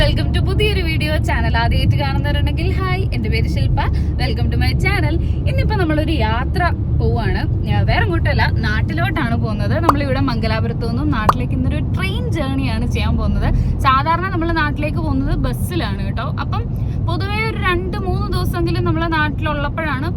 Welcome to പുതിയൊരു video channel. ആദ്യമായിട്ട് കാണുന്നവരുണ്ടെങ്കിൽ ഹായ്, എൻ്റെ പേര് Shilpa. Welcome to my channel. ഇന്നിപ്പോൾ നമ്മളൊരു യാത്ര പോവാണ്. വേറെ അങ്ങോട്ടല്ല, നാട്ടിലോട്ടാണ് പോകുന്നത്. നമ്മളിവിടെ മംഗലാപുരത്തു നിന്നും നാട്ടിലേക്ക് ഇന്നൊരു ട്രെയിൻ ജേർണിയാണ് ചെയ്യാൻ പോകുന്നത്. സാധാരണ നമ്മൾ നാട്ടിലേക്ക് പോകുന്നത് ബസ്സിലാണ് കേട്ടോ. അപ്പം പൊതുവേ ഒരു 2-3 ദിവസമെങ്കിലും നമ്മളെ നാട്ടിലുള്ളപ്പോഴാണ്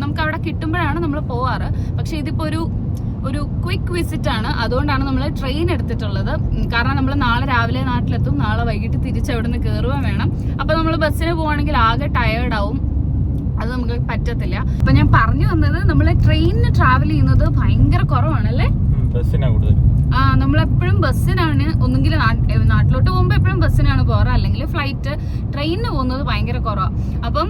നമുക്ക് അവിടെ കിട്ടുമ്പോഴാണ് നമ്മൾ പോവാറ്. പക്ഷെ ഇതിപ്പോൾ ഒരു ക്വിക്ക് വിസിറ്റ് ആണ്, അതുകൊണ്ടാണ് നമ്മൾ ട്രെയിൻ എടുത്തിട്ടുള്ളത്. കാരണം നമ്മൾ നാളെ രാവിലെ നാട്ടിലെത്തും, നാളെ വൈകിട്ട് തിരിച്ച് അവിടെ നിന്ന് കയറുകയും വേണം. അപ്പൊ നമ്മൾ ബസ്സിന് പോവാണെങ്കിൽ ആകെ ടയേർഡ് ആവും, അത് നമുക്ക് പറ്റത്തില്ല. അപ്പൊ ഞാൻ പറഞ്ഞു വന്നത്, നമ്മൾ ട്രെയിനിന് ട്രാവൽ ചെയ്യുന്നത് ഭയങ്കര കുറവാണല്ലേ. നമ്മളെപ്പോഴും ബസ്സിനാണ്, ഒന്നുകിൽ നാട്ടിലോട്ട് പോകുമ്പോൾ എപ്പോഴും ബസ്സിനാണ് പോകാറ്, അല്ലെങ്കിൽ ഫ്ലൈറ്റ്. ട്രെയിനിന് പോകുന്നത് ഭയങ്കര കുറവാണ്. അപ്പം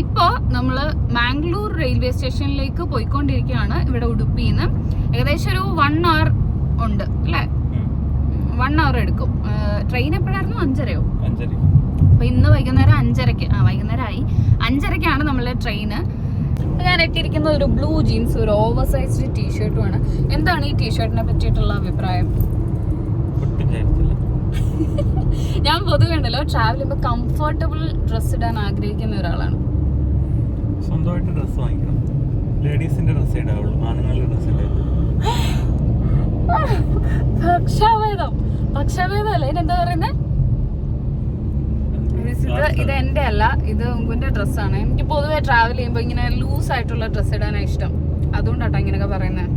ഇപ്പോൾ നമ്മൾ മാംഗ്ലൂർ റെയിൽവേ സ്റ്റേഷനിലേക്ക് പോയിക്കൊണ്ടിരിക്കുകയാണ്. ഇവിടെ ഉടുപ്പിയിൽ നിന്ന് ഏകദേശം ഒരു 1 hour ഉണ്ട് അല്ലേ, 1 hour എടുക്കും. ട്രെയിൻ എപ്പോഴായിരുന്നു? 5:30യോ? അപ്പൊ ഇന്ന് വൈകുന്നേരം 5:30 വൈകുന്നേരമായി 5:30 നമ്മളെ ട്രെയിന്. ഞാൻ ഇട്ടിരിക്കുന്ന ഒരു ബ്ലൂ ജീൻസ്, ഒരു ഓവർ സൈസ്ഡ് ടീഷർട്ടുമാണ്. എന്താണ് ഈ ടീഷർട്ടിനെ പറ്റിയിട്ടുള്ള അഭിപ്രായം? ഞാൻ പൊതുവെ ഉണ്ടല്ലോ ട്രാവൽ ചെയ്യുമ്പോൾ കംഫർട്ടബിൾ ഡ്രസ് ഇടാൻ ആഗ്രഹിക്കുന്ന ഒരാളാണ്. സ്വന്തമായിട്ട് ഡ്രസ് വാങ്ങിക്കണം. ലേഡീസിന്റെ ഡ്രസ് ഇടാവുള്ളൂ, ആണുങ്ങളുടെ ഡ്രസ് ഇല്ല. പക്ഷാഭേദം അല്ല, ഇതെന്താ പറയുന്നത്? ഇത് എന്റെ അല്ല, ഇത് ഉങ്കുന്റെ ഡ്രസ്സാണ്. എനിക്ക് പൊതുവെ ട്രാവൽ ചെയ്യുമ്പോൾ ഇങ്ങനെ ലൂസ് ആയിട്ടുള്ള ഡ്രസ്സ് ഇടാനാണ് ഇഷ്ടം. അതുകൊണ്ടാട്ടോ ഇങ്ങനെയൊക്കെ പറയുന്നത്.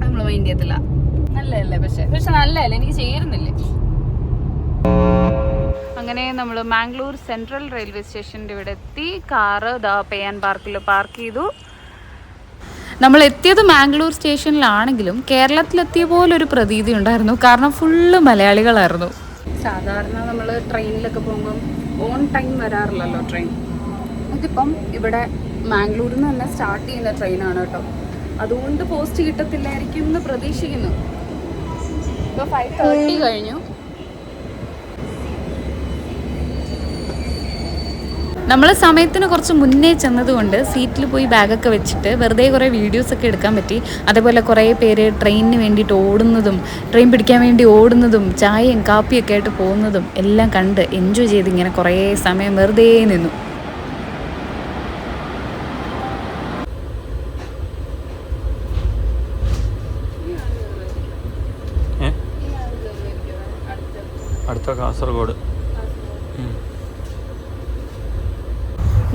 നമ്മൾ മൈൻഡ് ചെയ്യത്തില്ല. നല്ലതല്ലേ? പക്ഷെ നല്ലതല്ലേ, എനിക്ക് ചേരുന്നില്ലേ. അങ്ങനെ നമ്മൾ മാംഗ്ലൂർ സെൻട്രൽ റെയിൽവേ സ്റ്റേഷൻ്റെ ഇവിടെ എത്തി. കാറ് പേ ആൻഡ് പാർക്കിൽ പാർക്ക് ചെയ്തു. നമ്മൾ എത്തിയത് മാംഗ്ലൂർ സ്റ്റേഷനിലാണെങ്കിലും കേരളത്തിലെത്തിയ പോലൊരു പ്രതീതി ഉണ്ടായിരുന്നു. കാരണം ഫുള്ള് മലയാളികളായിരുന്നു. സാധാരണ നമ്മൾ ട്രെയിനിലൊക്കെ പോകുമ്പം ഓൺ ടൈം വരാറില്ലല്ലോ ട്രെയിൻ. ഇതിപ്പം ഇവിടെ മാംഗ്ലൂരിൽ നിന്ന് തന്നെ സ്റ്റാർട്ട് ചെയ്യുന്ന ട്രെയിനാണ് കേട്ടോ. അതുകൊണ്ട് പോസ്റ്റ് കിട്ടത്തില്ലായിരിക്കും എന്ന് പ്രതീക്ഷിക്കുന്നു. ഇപ്പോൾ 5:30 കഴിഞ്ഞു. നമ്മൾ സമയത്തിന് കുറച്ച് മുന്നേ ചെന്നതുകൊണ്ട് സീറ്റിൽ പോയി ബാഗൊക്കെ വെച്ചിട്ട് വെറുതെ കുറേ വീഡിയോസൊക്കെ എടുക്കാൻ പറ്റി. അതേപോലെ കുറേ പേര് ട്രെയിനിന് വേണ്ടിയിട്ട് ഓടുന്നതും ട്രെയിൻ പിടിക്കാൻ വേണ്ടി ഓടുന്നതും ചായയും കാപ്പിയൊക്കെ ആയിട്ട് പോകുന്നതും എല്ലാം കണ്ട് എൻജോയ് ചെയ്ത് ഇങ്ങനെ കുറേ സമയം വെറുതെ നിന്നു. അടുത്ത കാസർഗോഡ്.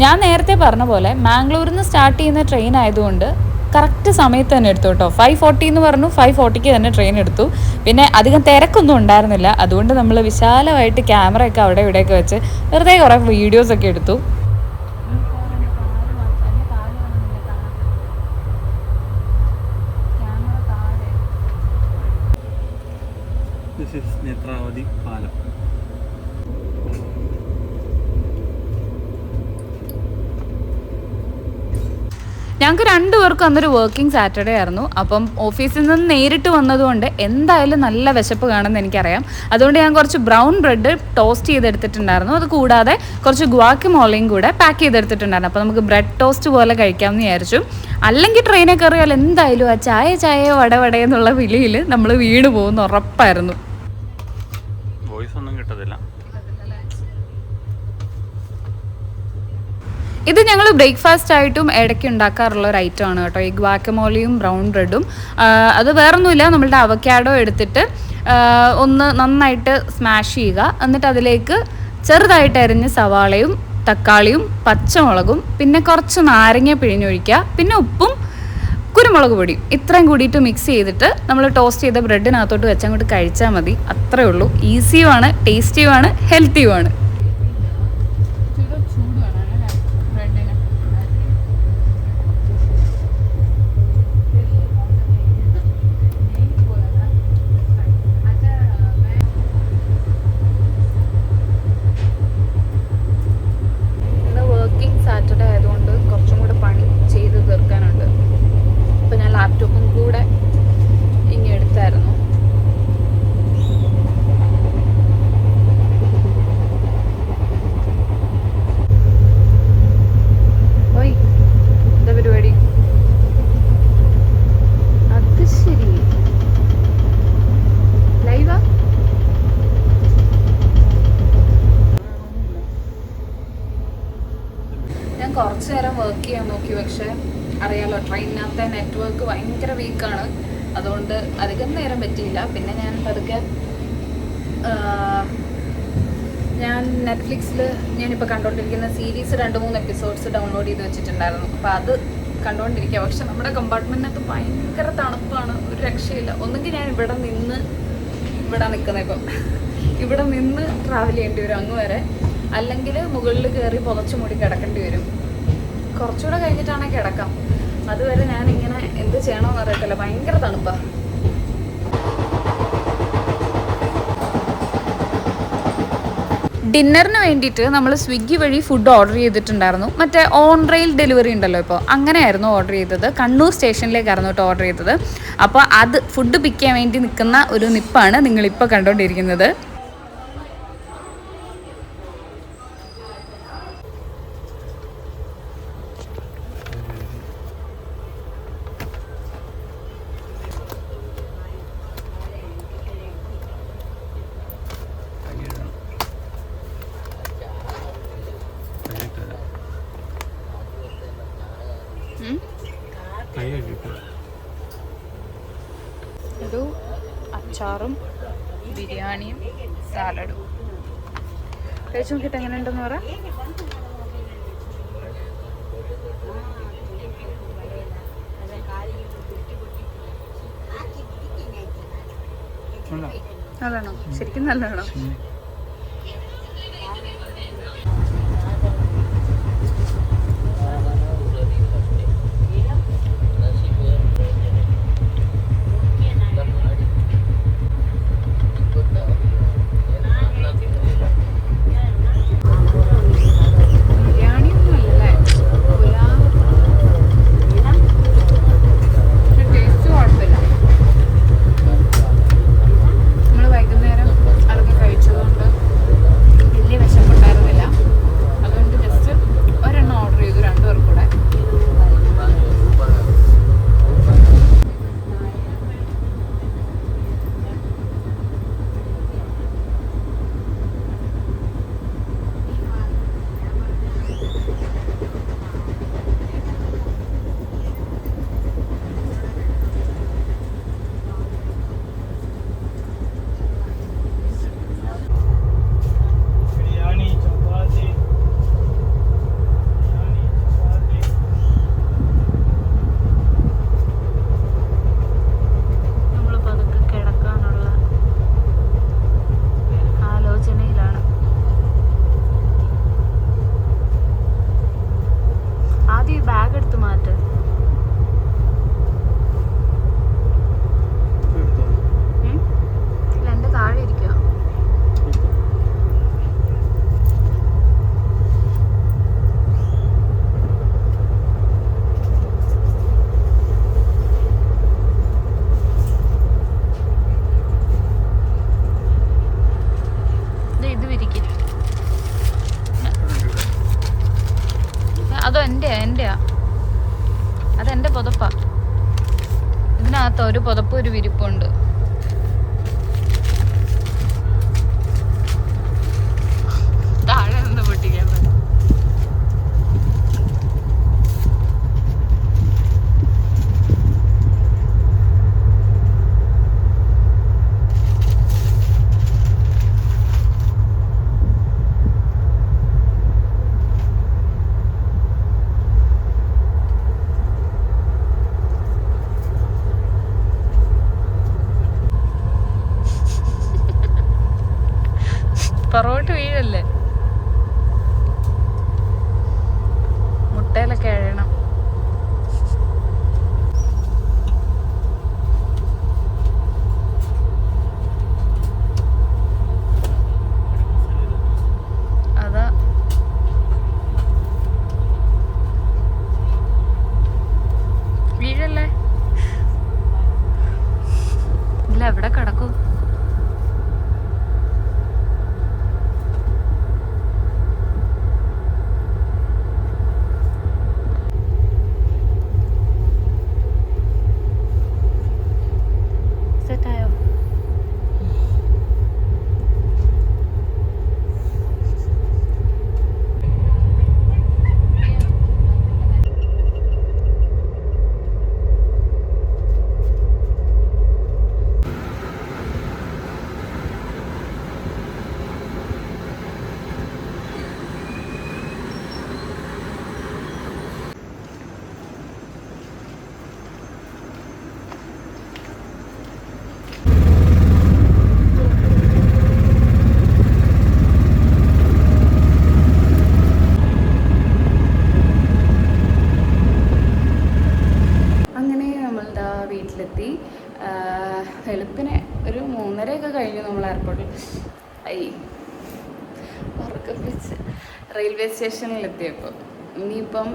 ഞാൻ നേരത്തെ പറഞ്ഞ പോലെ മാംഗ്ലൂരിൽ നിന്ന് സ്റ്റാർട്ട് ചെയ്യുന്ന ട്രെയിൻ ആയതുകൊണ്ട് കറക്റ്റ് സമയത്ത് തന്നെ എടുത്തു കേട്ടോ. 5:40 എന്ന് പറഞ്ഞു, 5:40 തന്നെ ട്രെയിൻ എടുത്തു. പിന്നെ അധികം തിരക്കൊന്നും ഉണ്ടായിരുന്നില്ല. അതുകൊണ്ട് നമ്മൾ വിശാലമായിട്ട് ക്യാമറയൊക്കെ അവിടെ ഇവിടെയൊക്കെ വെച്ച് വെറുതെ കുറേ വീഡിയോസൊക്കെ എടുത്തു. നേത്രാവതി പാലം. ഞങ്ങൾക്ക് 2 പേർക്കും അന്നൊരു വർക്കിംഗ് സാറ്റർഡേ ആയിരുന്നു. അപ്പം ഓഫീസിൽ നിന്ന് നേരിട്ട് വന്നതുകൊണ്ട് എന്തായാലും നല്ല വിശപ്പ് കാണുമെന്ന് എനിക്കറിയാം. അതുകൊണ്ട് ഞാൻ കുറച്ച് ബ്രൗൺ ബ്രെഡ് ടോസ്റ്റ് ചെയ്തെടുത്തിട്ടുണ്ടായിരുന്നു. അത് കൂടാതെ കുറച്ച് ഗുവാക്കമോളയും കൂടെ പാക്ക് ചെയ്തെടുത്തിട്ടുണ്ടായിരുന്നു. അപ്പോൾ നമുക്ക് ബ്രെഡ് ടോസ്റ്റ് പോലെ കഴിക്കാമെന്ന് വിചാരിച്ചു. അല്ലെങ്കിൽ ട്രെയിനിൽ കയറിയാൽ എന്തായാലും ആ ചായ വട എന്നുള്ള വിളിയിൽ നമ്മൾ വീണ് പോകുന്ന ഉറപ്പായിരുന്നു. വോയിസ് ഒന്നും കിട്ടത്തില്ല. ഇത് ഞങ്ങൾ ബ്രേക്ക്ഫാസ്റ്റ് ആയിട്ടും ഇടയ്ക്ക് ഉണ്ടാക്കാറുള്ള ഒരു ഐറ്റം ആണ് കേട്ടോ, ഈ ഗുവാക്കമോളിയും ബ്രൗൺ ബ്രെഡും. അത് വേറൊന്നുമില്ല, നമ്മളുടെ അവക്കാഡോ എടുത്തിട്ട് ഒന്ന് നന്നായിട്ട് സ്മാഷ് ചെയ്യുക. എന്നിട്ട് അതിലേക്ക് ചെറുതായിട്ട് അരിഞ്ഞ് സവാളയും തക്കാളിയും പച്ചമുളകും പിന്നെ കുറച്ച് നാരങ്ങ പിഴിഞ്ഞൊഴിക്കുക, പിന്നെ ഉപ്പും കുരുമുളക് പൊടിയും ഇത്രയും കൂടിയിട്ട് മിക്സ് ചെയ്തിട്ട് നമ്മൾ ടോസ്റ്റ് ചെയ്ത ബ്രെഡിനകത്തോട്ട് വെച്ചങ്ങോട്ട് കഴിച്ചാൽ മതി. അത്രേ ഉള്ളൂ. ഈസിയുമാണ്, ടേസ്റ്റിയുമാണ്, ഹെൽത്തിയുമാണ്. സാറ്റർഡേ ആയതുകൊണ്ട് കുറച്ചും കൂടെ പണി ചെയ്ത് തീർക്കാനുണ്ട്. അപ്പോൾ ഞാൻ ലാപ്ടോപ്പും കൂടെ ഇങ്ങനെ എടുത്തായിരുന്നു. കുറച്ച് നേരം വർക്ക് ചെയ്യാൻ നോക്കി, പക്ഷെ അറിയാലോ ട്രെയിനിനകത്തെ നെറ്റ്വർക്ക് ഭയങ്കര വീക്കാണ്, അതുകൊണ്ട് അധികം നേരം പറ്റിയില്ല. പിന്നെ ഞാൻ പതുക്കെ ഞാൻ നെറ്റ്ഫ്ലിക്സിൽ ഞാനിപ്പോൾ കണ്ടുകൊണ്ടിരിക്കുന്ന സീരീസ് 2-3 എപ്പിസോഡ്സ് ഡൗൺലോഡ് ചെയ്ത് വെച്ചിട്ടുണ്ടായിരുന്നു. അപ്പോൾ അത് കണ്ടുകൊണ്ടിരിക്കുക. പക്ഷെ നമ്മുടെ കമ്പാർട്ട്മെൻറ്റിനകത്ത് ഭയങ്കര തണുപ്പാണ്, ഒരു രക്ഷയില്ല. ഒന്നുകിൽ ഞാൻ ഇവിടെ നിൽക്കുന്നത് ഇപ്പം ഇവിടെ നിന്ന് ട്രാവൽ ചെയ്യേണ്ടി വരും അങ്ങ് വരെ, അല്ലെങ്കിൽ മുകളിൽ കയറി പുതച്ചു മൂടി കിടക്കേണ്ടി വരും. കുറച്ചുകൂടെ കഴിഞ്ഞിട്ടാണെങ്കിൽ കിടക്കാം. അതുവരെ ഞാനിങ്ങനെ എന്ത് ചെയ്യണമെന്ന് അറിയത്തില്ല, ഭയങ്കര തണുപ്പാണ്. ഡിന്നറിന് വേണ്ടിയിട്ട് നമ്മൾ സ്വിഗ്ഗി വഴി ഫുഡ് ഓർഡർ ചെയ്തിട്ടുണ്ടായിരുന്നു. മറ്റേ ഓൺ റെയിൽ ഡെലിവറി ഉണ്ടല്ലോ, ഇപ്പോൾ അങ്ങനെയായിരുന്നു ഓർഡർ ചെയ്തത്. കണ്ണൂർ സ്റ്റേഷനിലേക്കായിരുന്നു കേട്ടോ ഓർഡർ ചെയ്തത്. അപ്പോൾ അത് ഫുഡ് പിക്ക് ചെയ്യാൻ വേണ്ടി നിൽക്കുന്ന ഒരു നിപ്പാണ് നിങ്ങളിപ്പോൾ കണ്ടുകൊണ്ടിരിക്കുന്നത്. ഒരു അച്ചാറും ബിരിയാണിയും സാലഡും കഴിച്ചു നോക്കിയിട്ട് എങ്ങനെയുണ്ടെന്ന് പറ. നല്ലതാണോ? ശരിക്കും നല്ലതാണോ? അതോ എന്റെയാ? അതെന്റെ പുതപ്പാ. ഇതിനകത്ത് ഒരു പുതപ്പ് ഒരു വിരിപ്പുണ്ട്. താഴെ നിന്ന് പൊട്ടിക്കാൻ പറ്റും. പൊറോട്ട് വീഴല്ലേ, മുട്ടയിലൊക്കെ എഴണം. അതാ വീഴല്ലേ. ഇല്ല, എവിടെ കിടക്കൂ. ഉറക്കപ്പിച്ച് റെയിൽവേ സ്റ്റേഷനിലെത്തിയപ്പോൾ ഇനിയിപ്പം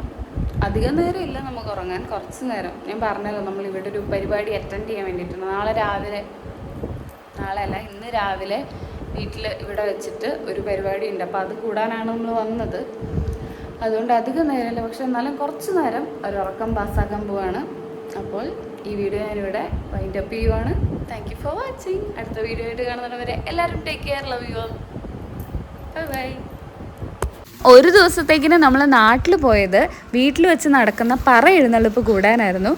അധികം നേരം ഇല്ല നമുക്ക് ഉറങ്ങാൻ, കുറച്ച് നേരം. ഞാൻ പറഞ്ഞല്ലോ നമ്മൾ ഇവിടെ ഒരു പരിപാടി അറ്റൻഡ് ചെയ്യാൻ വേണ്ടിയിട്ടുണ്ട്. ഇന്ന് രാവിലെ വീട്ടിൽ ഇവിടെ വെച്ചിട്ട് ഒരു പരിപാടി ഉണ്ട്. അപ്പോൾ അത് കൂടാനാണ് നമ്മൾ വന്നത്. അതുകൊണ്ട് അധികം നേരമില്ല, പക്ഷെ എന്നാലും കുറച്ച് നേരം ഒരു ഉറക്കം പാസ്സാക്കാൻ പോവാണ്. അപ്പോൾ ഈ വീഡിയോ ഞാനിവിടെ വൈൻഡ് അപ്പ് ചെയ്യുവാണ്. Thank you for watching. അടുത്ത വീഡിയോ ആയിട്ട് കാണുന്നവരെ എല്ലാവരും take care, love you all, bye bye. ഒരു ദിവസത്തേക്കിന് നമ്മൾ നാട്ടിൽ പോയത് വീട്ടിൽ വെച്ച് നടക്കുന്ന പറ എഴുന്നള്ളിപ്പ് കൂടാനായിരുന്നു.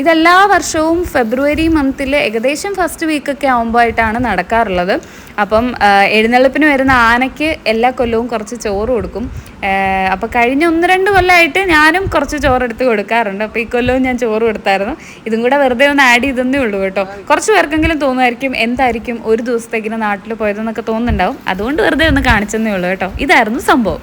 ഇതെല്ലാ വർഷവും ഫെബ്രുവരി മന്തിൽ ഏകദേശം ഫസ്റ്റ് വീക്കൊക്കെ ആകുമ്പോഴായിട്ടാണ് നടക്കാറുള്ളത്. അപ്പം എഴുന്നള്ളിപ്പിന് വരുന്ന ആനയ്ക്ക് എല്ലാ കൊല്ലവും കുറച്ച് ചോറ് കൊടുക്കും. അപ്പോൾ കഴിഞ്ഞ 1-2 കൊല്ലമായിട്ട് ഞാനും കുറച്ച് ചോറെടുത്ത് കൊടുക്കാറുണ്ട്. അപ്പോൾ ഈ കൊല്ലവും ഞാൻ ചോറ് കൊടുത്തായിരുന്നു. ഇതും കൂടെ വെറുതെ ഒന്ന് ആഡ് ചെയ്തേ ഉള്ളൂ കേട്ടോ. കുറച്ച് പേർക്കെങ്കിലും തോന്നുമായിരിക്കും എന്തായിരിക്കും ഒരു ദിവസത്തേക്കിന് നാട്ടിൽ പോയതെന്നൊക്കെ തോന്നുന്നുണ്ടാവും. അതുകൊണ്ട് വെറുതെ ഒന്ന് കാണിച്ചെന്നേ ഉള്ളൂ കേട്ടോ. ഇതായിരുന്നു സംഭവം.